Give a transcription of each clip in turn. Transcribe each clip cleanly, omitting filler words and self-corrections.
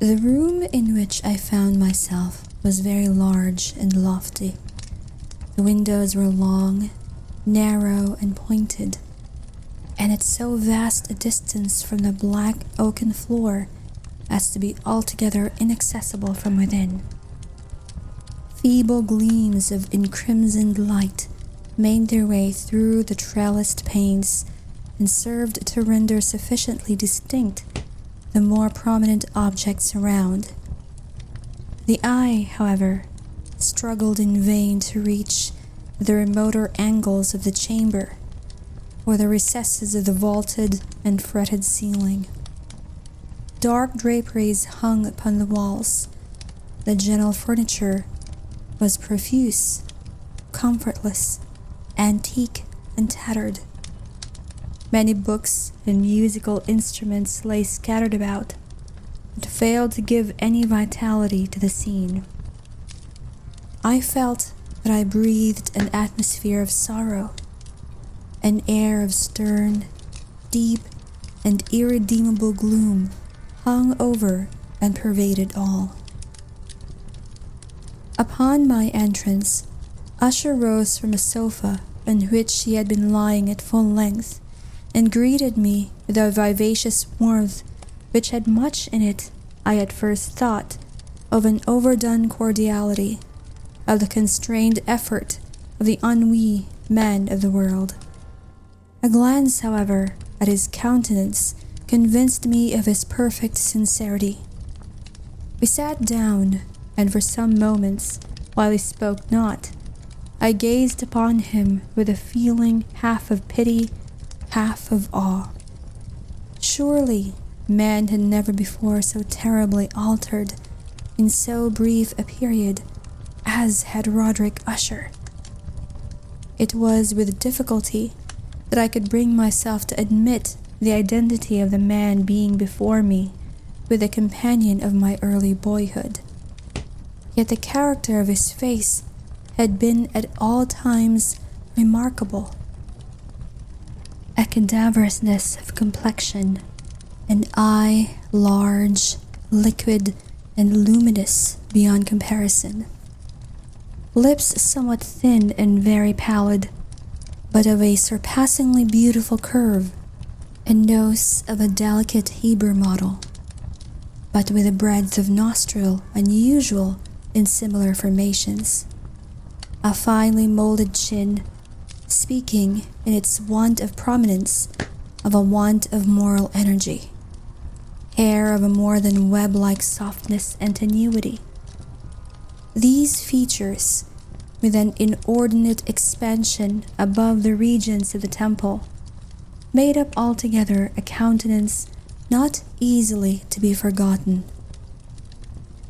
The room in which I found myself was very large and lofty. The windows were long, narrow, and pointed, and at so vast a distance from the black oaken floor as to be altogether inaccessible from within. Feeble gleams of encrimsoned light made their way through the trellised panes and served to render sufficiently distinct the more prominent objects around. The eye, however, struggled in vain to reach the remoter angles of the chamber or the recesses of the vaulted and fretted ceiling. Dark draperies hung upon the walls. The general furniture was profuse, comfortless, antique, and tattered. Many books and musical instruments lay scattered about, but failed to give any vitality to the scene. I felt that I breathed an atmosphere of sorrow. An air of stern, deep, and irredeemable gloom hung over and pervaded all. Upon my entrance, Usher rose from a sofa on which he had been lying at full length and greeted me with a vivacious warmth which had much in it, I at first thought, of an overdone cordiality, of the constrained effort of the ennui man of the world. A glance, however, at his countenance convinced me of his perfect sincerity. We sat down, and for some moments, while he spoke not, I gazed upon him with a feeling half of pity, half of awe. Surely man had never before so terribly altered in so brief a period as had Roderick Usher. It was with difficulty that I could bring myself to admit the identity of the man being before me with the companion of my early boyhood. Yet the character of his face had been at all times remarkable. A cadaverousness of complexion, an eye large, liquid, and luminous beyond comparison. Lips somewhat thin and very pallid, but of a surpassingly beautiful curve, a nose of a delicate Hebrew model, but with a breadth of nostril unusual in similar formations. A finely molded chin, speaking in its want of prominence of a want of moral energy. Hair of a more than web-like softness and tenuity. These features, with an inordinate expansion above the regions of the temple, made up altogether a countenance not easily to be forgotten.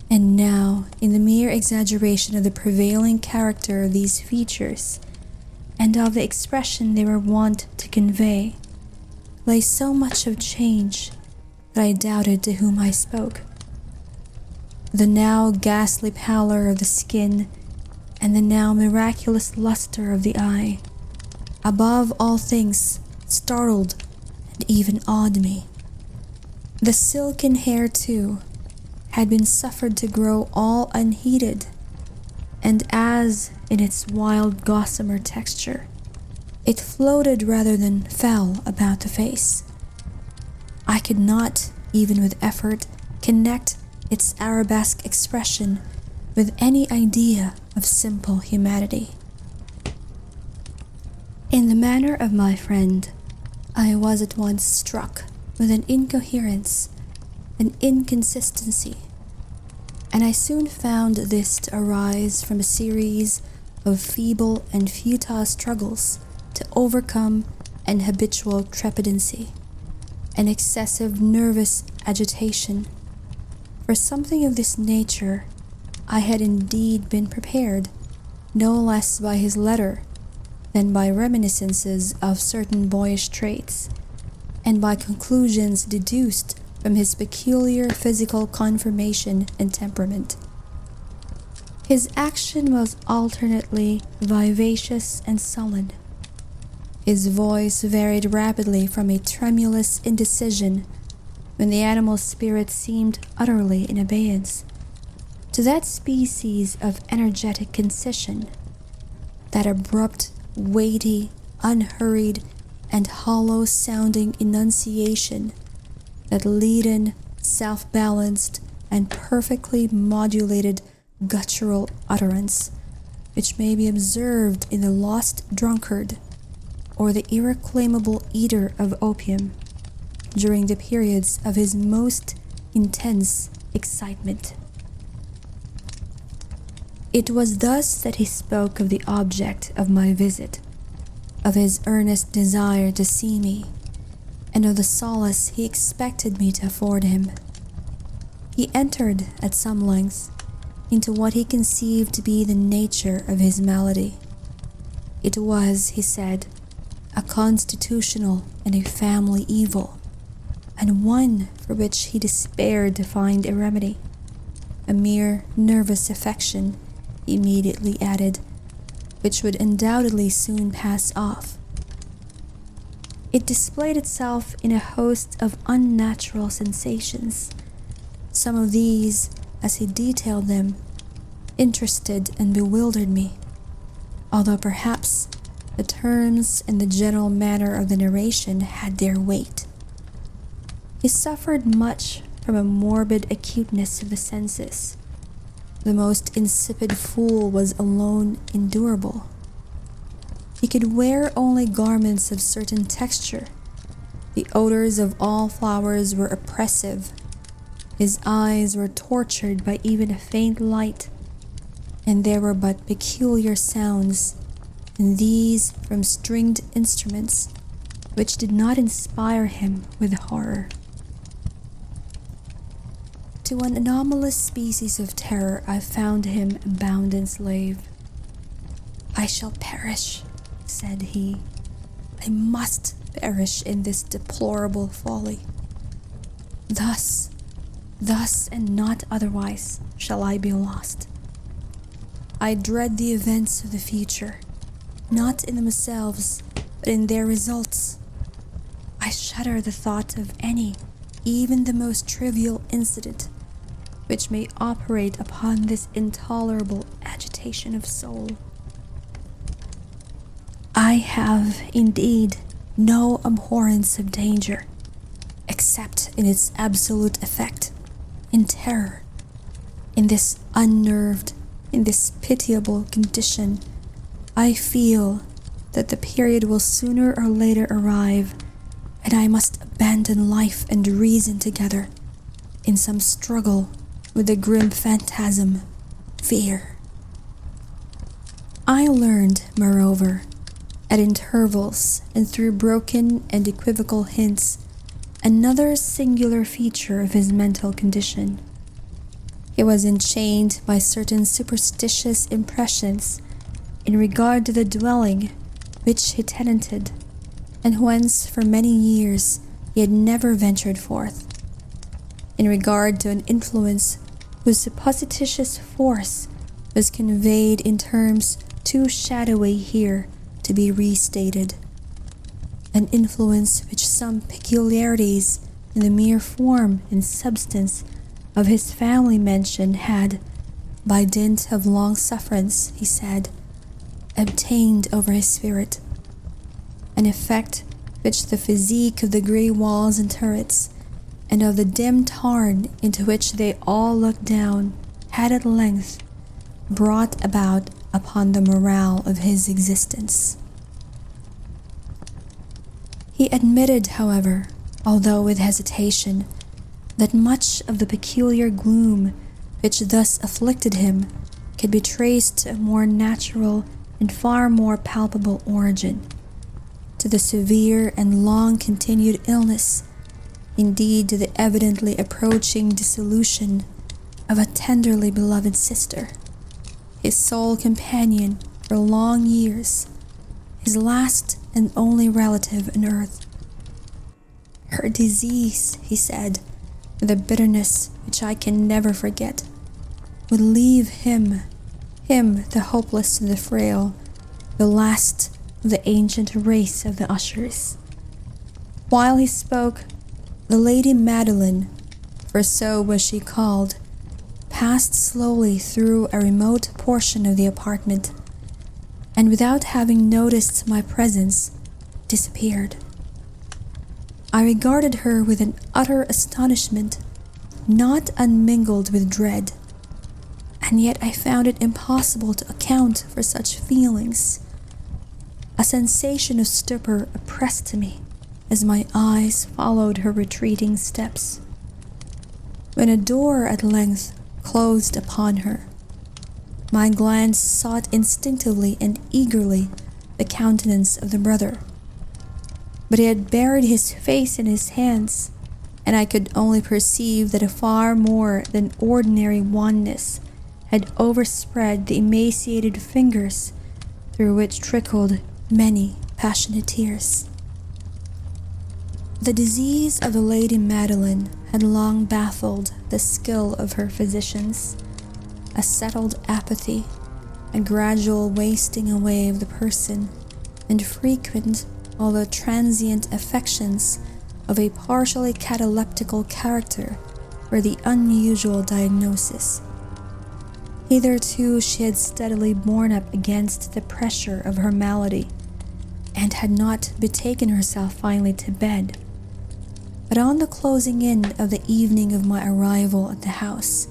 And now, in the mere exaggeration of the prevailing character of these features, and of the expression they were wont to convey, lay so much of change that I doubted to whom I spoke. The now ghastly pallor of the skin, and the now miraculous luster of the eye, above all things, startled and even awed me. The silken hair, too, had been suffered to grow all unheeded, and as, in its wild gossamer texture, it floated rather than fell about the face. I could not, even with effort, connect its arabesque expression with any idea of simple humanity. In the manner of my friend, I was at once struck with an incoherence, an inconsistency, and I soon found this to arise from a series of feeble and futile struggles to overcome an habitual trepidancy, an excessive nervous agitation. For something of this nature I had indeed been prepared, no less by his letter than by reminiscences of certain boyish traits, and by conclusions deduced from his peculiar physical conformation and temperament. His action was alternately vivacious and sullen. His voice varied rapidly from a tremulous indecision when the animal spirit seemed utterly in abeyance, to that species of energetic concision, that abrupt, weighty, unhurried, and hollow-sounding enunciation, that leaden, self-balanced, and perfectly modulated guttural utterance, which may be observed in the lost drunkard or the irreclaimable eater of opium during the periods of his most intense excitement. It was thus that he spoke of the object of my visit, of his earnest desire to see me, and of the solace he expected me to afford him. He entered at some length into what he conceived to be the nature of his malady. It was, he said, a constitutional and a family evil, and one for which he despaired to find a remedy. A mere nervous affection, he immediately added, which would undoubtedly soon pass off. It displayed itself in a host of unnatural sensations. Some of these, as he detailed them, interested and bewildered me, although perhaps the terms and the general manner of the narration had their weight. He suffered much from a morbid acuteness of the senses. The most insipid fool was alone endurable. He could wear only garments of certain texture. The odors of all flowers were oppressive. His eyes were tortured by even a faint light, and there were but peculiar sounds, and these from stringed instruments, which did not inspire him with horror. To an anomalous species of terror I found him a bounden slave. "I shall perish," said he. "I must perish in this deplorable folly. Thus and not otherwise shall I be lost. I dread the events of the future, not in themselves, but in their results. I shudder the thought of any, even the most trivial incident, which may operate upon this intolerable agitation of soul. I have, indeed, no abhorrence of danger, except in its absolute effect, in terror. In this unnerved, in this pitiable condition, I feel that the period will sooner or later arrive, and I must abandon life and reason together in some struggle with the grim phantasm, fear." I learned, moreover, at intervals and through broken and equivocal hints, another singular feature of his mental condition. He was enchained by certain superstitious impressions in regard to the dwelling which he tenanted, and whence for many years he had never ventured forth, in regard to an influence whose supposititious force was conveyed in terms too shadowy here to be restated, an influence which some peculiarities in the mere form and substance of his family mention had, by dint of long sufferance, he said, obtained over his spirit, an effect which the physique of the grey walls and turrets, and of the dim tarn into which they all looked down, had at length brought about upon the morale of his existence. He admitted, however, although with hesitation, that much of the peculiar gloom which thus afflicted him could be traced to a more natural and far more palpable origin, to the severe and long-continued illness, indeed to the evidently approaching dissolution of a tenderly beloved sister, his sole companion for long years, his last and only relative on earth. "Her disease," he said, with a bitterness which I can never forget, "would leave him, the hopeless and the frail, the last of the ancient race of the Ushers." While he spoke, The Lady Madeline, for so was she called, passed slowly through a remote portion of the apartment, and without having noticed my presence, disappeared. I regarded her with an utter astonishment, not unmingled with dread, and yet I found it impossible to account for such feelings. A sensation of stupor oppressed me as my eyes followed her retreating steps. When a door at length closed upon her, my glance sought instinctively and eagerly the countenance of the brother. But he had buried his face in his hands, and I could only perceive that a far more than ordinary wanness had overspread the emaciated fingers through which trickled many passionate tears. The disease of the Lady Madeline had long baffled the skill of her physicians. A settled apathy, a gradual wasting away of the person, and frequent, although transient affections of a partially cataleptical character were the unusual diagnosis. Hitherto she had steadily borne up against the pressure of her malady, and had not betaken herself finally to bed. But on the closing in of the evening of my arrival at the house,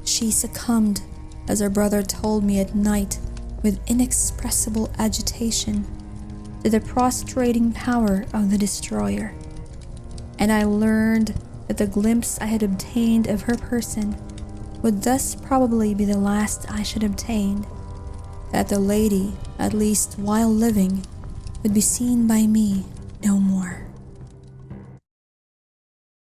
she succumbed, as her brother told me at night with inexpressible agitation, to the prostrating power of the destroyer. And I learned that the glimpse I had obtained of her person would thus probably be the last I should obtain, that the lady, at least while living, would be seen by me no more.